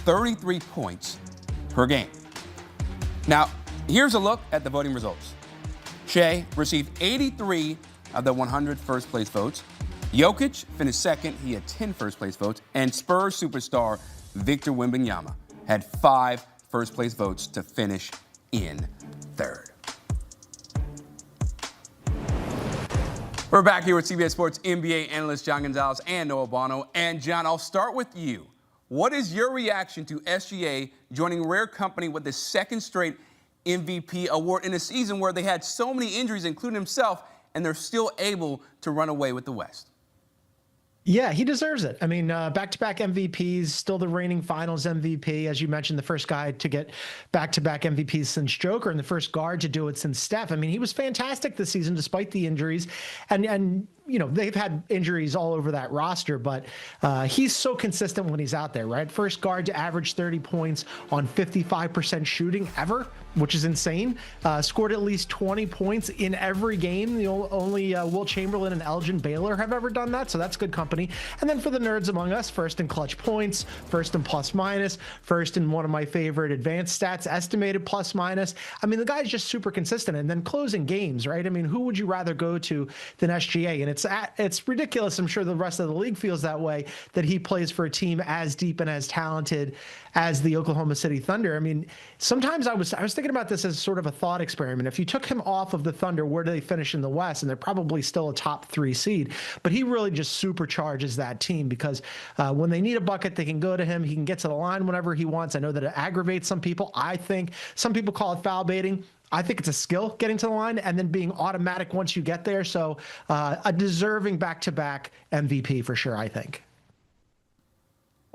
33 points per game. Now, here's a look at the voting results. Shai received 83 of the 100 first-place votes. Jokic finished second. He had 10 first-place votes. And Spurs superstar Victor Wembanyama had 5 first-place votes to finish in third. We're back here with CBS Sports NBA analyst John Gonzalez and Noah Bono. And John, I'll start with you. What is your reaction to SGA joining rare company with the second straight MVP award in a season where they had so many injuries, including himself, and they're still able to run away with the West? Yeah, he deserves it. I mean, back-to-back MVPs, still the reigning finals MVP. As you mentioned, the first guy to get back-to-back MVPs since Joker and the first guard to do it since Steph. I mean, he was fantastic this season despite the injuries. And you know, they've had injuries all over that roster, but he's so consistent when he's out there, right? First guard to average 30 points on 55% shooting ever, which is insane. Scored at least 20 points in every game. The only Will Chamberlain and Elgin Baylor have ever done that, so that's good company. And then for the nerds among us, first in clutch points, first in plus minus, first in one of my favorite advanced stats, estimated plus minus. I mean, the guy's just super consistent. And then closing games, right? I mean, who would you rather go to than SGA? And it's ridiculous. I'm sure the rest of the league feels that way, that he plays for a team as deep and as talented as the Oklahoma City Thunder. I mean, sometimes I was thinking about this as sort of a thought experiment. If you took him off of the Thunder, where do they finish in the West? And they're probably still a top 3 seed. But he really just supercharges that team because when they need a bucket, they can go to him. He can get to the line whenever he wants. I know that it aggravates some people. I think some people call it foul baiting. I think it's a skill getting to the line and then being automatic once you get there. So a deserving back-to-back MVP for sure, I think.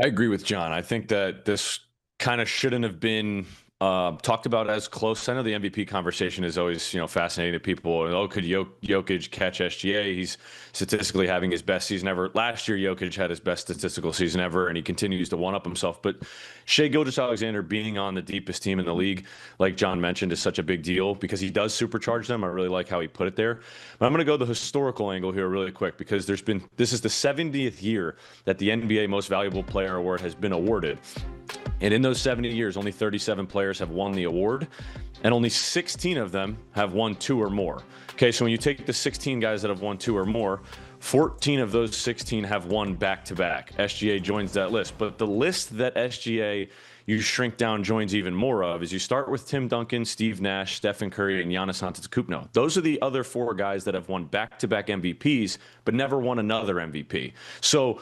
I agree with John. I think that this kind of shouldn't have been talked about as close. I know the MVP conversation is always, fascinating to people. Oh, could Jokic catch SGA? He's statistically having his best season ever. Last year, Jokic had his best statistical season ever, and he continues to one-up himself. But Shai Gilgeous-Alexander being on the deepest team in the league, like John mentioned, is such a big deal because he does supercharge them. I really like how he put it there. But I'm going to go the historical angle here really quick because this is the 70th year that the NBA Most Valuable Player Award has been awarded. And in those 70 years, only 37 players have won the award, and only 16 of them have won 2 or more. Okay, so when you take the 16 guys that have won 2 or more, 14 of those 16 have won back-to-back. SGA joins that list. But the list that SGA, you shrink down, joins even more of is you start with Tim Duncan, Steve Nash, Stephen Curry, and Giannis Antetokounmpo. Those are the other 4 guys that have won back-to-back MVPs, but never won another MVP. So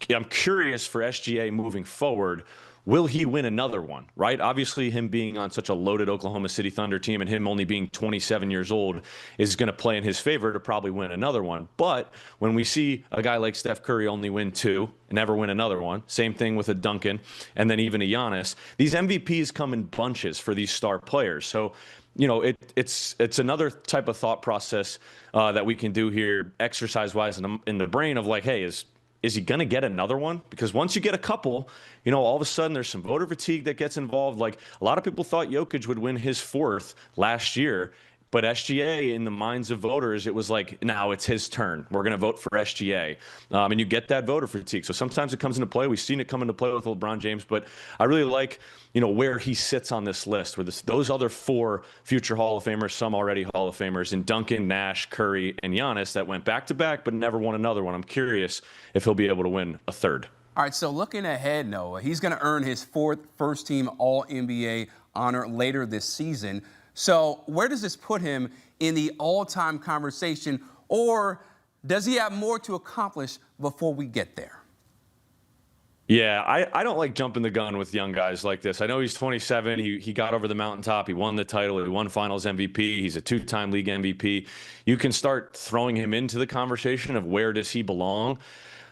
I'm curious for SGA moving forward. Will he win another one, right? Obviously, him being on such a loaded Oklahoma City Thunder team and him only being 27 years old is going to play in his favor to probably win another one. But when we see a guy like Steph Curry only win 2 and never win another one, same thing with a Duncan and then even a Giannis, these MVPs come in bunches for these star players. So, it's another type of thought process that we can do here exercise-wise in the brain of like, hey, is he going to get another one? Because once you get a couple, all of a sudden there's some voter fatigue that gets involved. Like a lot of people thought Jokic would win his 4th last year, but SGA in the minds of voters, it was like, now it's his turn. We're going to vote for SGA. And you get that voter fatigue. So sometimes it comes into play. We've seen it come into play with LeBron James, but I really like, where he sits on this list where those other 4 future Hall of Famers, some already Hall of Famers, and Duncan, Nash, Curry, and Giannis that went back-to-back but never won another one. I'm curious if he'll be able to win a 3rd. All right, so looking ahead, Noah, he's going to earn his 4th first-team All-NBA honor later this season. So where does this put him in the all-time conversation, or does he have more to accomplish before we get there? Yeah, I don't like jumping the gun with young guys like this. I know he's 27. He got over the mountaintop. He won the title. He won Finals MVP. He's a 2-time league MVP. You can start throwing him into the conversation of where does he belong.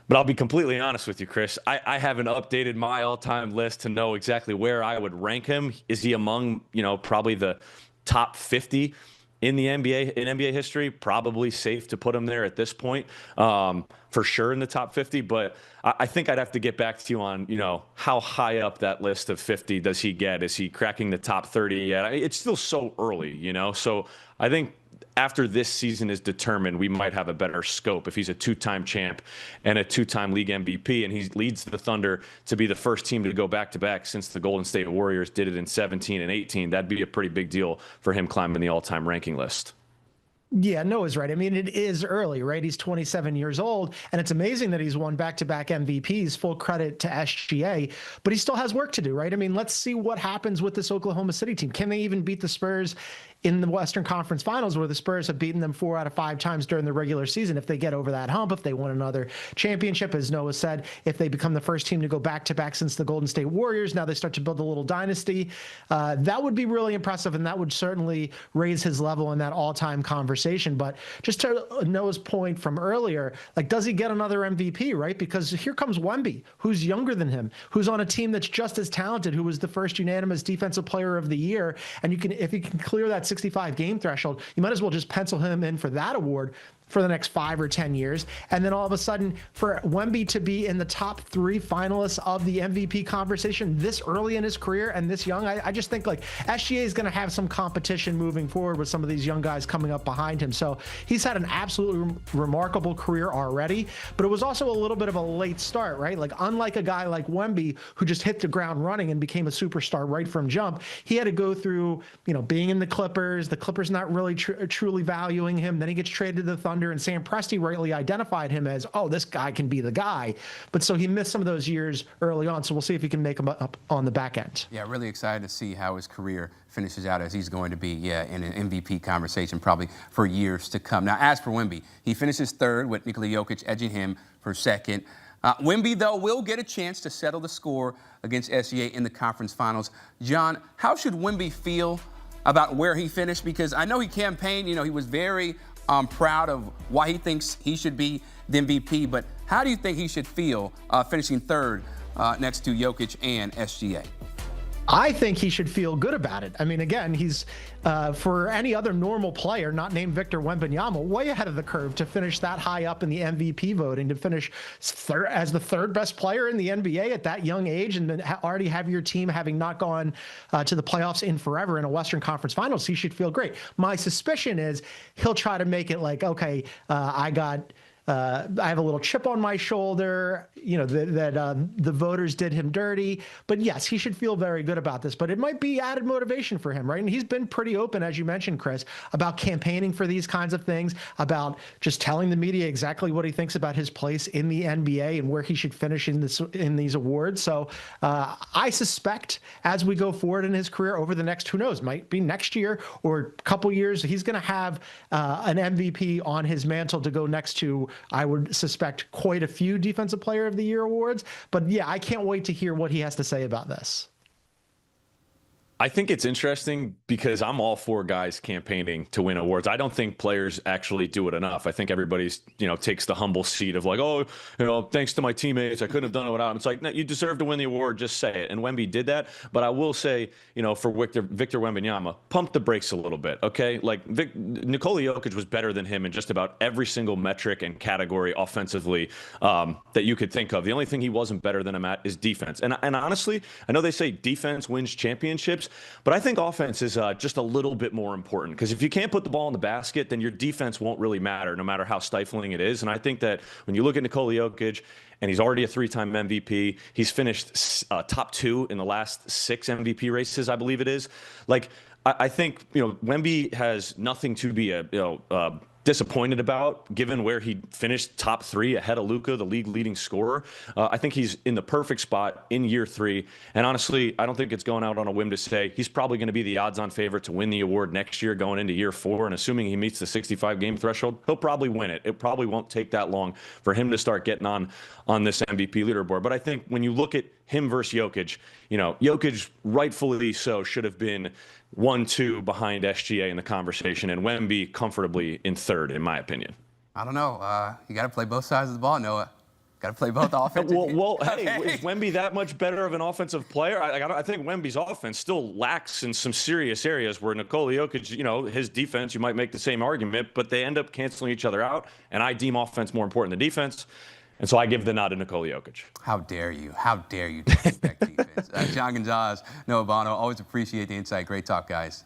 But I'll be completely honest with you, Chris. I haven't updated my all-time list to know exactly where I would rank him. Is he among, probably the top 50 in the NBA, in NBA history? Probably safe to put him there at this point, for sure in the top 50. But I think I'd have to get back to you on, how high up that list of 50 does he get? Is he cracking the top 30 yet? It's still so early, So I think after this season is determined, we might have a better scope. If he's a 2-time champ and a 2-time league MVP, and he leads the Thunder to be the first team to go back-to-back since the Golden State Warriors did it in 17 and 18, that'd be a pretty big deal for him climbing the all-time ranking list. Yeah, Noah's right. I mean, it is early, right? He's 27 years old, and it's amazing that he's won back-to-back MVPs, full credit to SGA, but he still has work to do, right? I mean, let's see what happens with this Oklahoma City team. Can they even beat the Spurs in the Western Conference Finals, where the Spurs have beaten them 4 out of 5 times during the regular season? If they get over that hump, if they win another championship, as Noah said, if they become the first team to go back-to-back since the Golden State Warriors, now they start to build a little dynasty, that would be really impressive, and that would certainly raise his level in that all-time conversation. But just to Noah's point from earlier, like, does he get another MVP, right? Because here comes Wemby, who's younger than him, who's on a team that's just as talented, who was the first unanimous Defensive Player of the Year, and if he can clear that 65 game threshold, you might as well just pencil him in for that award for the next 5 or 10 years. And then all of a sudden, for Wemby to be in the top 3 finalists of the MVP conversation this early in his career and this young, I just think like SGA is going to have some competition moving forward with some of these young guys coming up behind him. So he's had an absolutely remarkable career already, but it was also a little bit of a late start, right? Like, unlike a guy like Wemby, who just hit the ground running and became a superstar right from jump, he had to go through, being in the Clippers not really truly valuing him. Then he gets traded to the Thunder, and Sam Presti rightly identified him as, oh, this guy can be the guy. But so he missed some of those years early on. So we'll see if he can make them up on the back end. Yeah, really excited to see how his career finishes out, as he's going to be, in an MVP conversation probably for years to come. Now, as for Wemby, he finishes 3rd with Nikola Jokic edging him for 2nd. Wemby, though, will get a chance to settle the score against SGA in the conference finals. John, how should Wemby feel about where he finished? Because I know he campaigned, he was very proud of why he thinks he should be the MVP, but how do you think he should feel finishing 3rd next to Jokic and SGA? I think he should feel good about it. I mean, again, he's, for any other normal player, not named Victor Wembanyama, way ahead of the curve to finish that high up in the MVP voting, to finish as the 3rd best player in the NBA at that young age, and then already have your team having not gone to the playoffs in forever in a Western Conference Finals. He should feel great. My suspicion is he'll try to make it like, okay, I have a little chip on my shoulder, that the voters did him dirty. But yes, he should feel very good about this. But it might be added motivation for him, right? And he's been pretty open, as you mentioned, Chris, about campaigning for these kinds of things, about just telling the media exactly what he thinks about his place in the NBA and where he should finish in these awards. So I suspect as we go forward in his career over the next, who knows, might be next year or a couple years, he's going to have an MVP on his mantle to go next to, I would suspect, quite a few Defensive Player of the Year awards. But yeah, I can't wait to hear what he has to say about this. I think it's interesting because I'm all for guys campaigning to win awards. I don't think players actually do it enough. I think everybody's, takes the humble seat of like, oh, thanks to my teammates, I couldn't have done it without him. It's like, no, you deserve to win the award. Just say it. And Wemby did that. But I will say, for Victor Wembanyama, pump the brakes a little bit. Okay. Like Nikola Jokic was better than him in just about every single metric and category offensively that you could think of. The only thing he wasn't better than him at is defense. And honestly, I know they say defense wins championships, but I think offense is just a little bit more important, because if you can't put the ball in the basket, then your defense won't really matter, no matter how stifling it is. And I think that when you look at Nikola Jokic, and he's already a 3-time MVP, he's finished top 2 in the last 6 MVP races, I believe it is. Like, I think, Wemby has nothing to be disappointed about, given where he finished top 3 ahead of Luka, the league leading scorer. I think he's in the perfect spot in year 3. And honestly, I don't think it's going out on a whim to say he's probably going to be the odds-on favorite to win the award next year going into year 4. And assuming he meets the 65 game threshold, he'll probably win it. It probably won't take that long for him to start getting on this MVP leaderboard. But I think when you look at him versus Jokic, Jokic rightfully so should have been 1-2 behind SGA in the conversation, and Wemby comfortably in 3rd, in my opinion. I don't know. You got to play both sides of the ball, Noah. Got to play both offensive. Hey, is Wemby that much better of an offensive player? I think Wemby's offense still lacks in some serious areas where Nikola Jokic, his defense, you might make the same argument, but they end up canceling each other out, and I deem offense more important than defense. And so I give the nod to Nikola Jokic. How dare you? How dare you disrespect defense? John Gonzalez, Noah Bono, always appreciate the insight. Great talk, guys.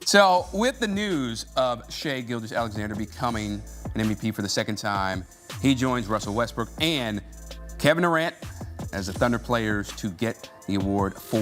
So, with the news of Shai Gilgeous-Alexander becoming an MVP for the second time, he joins Russell Westbrook and Kevin Durant as the Thunder players to get the award for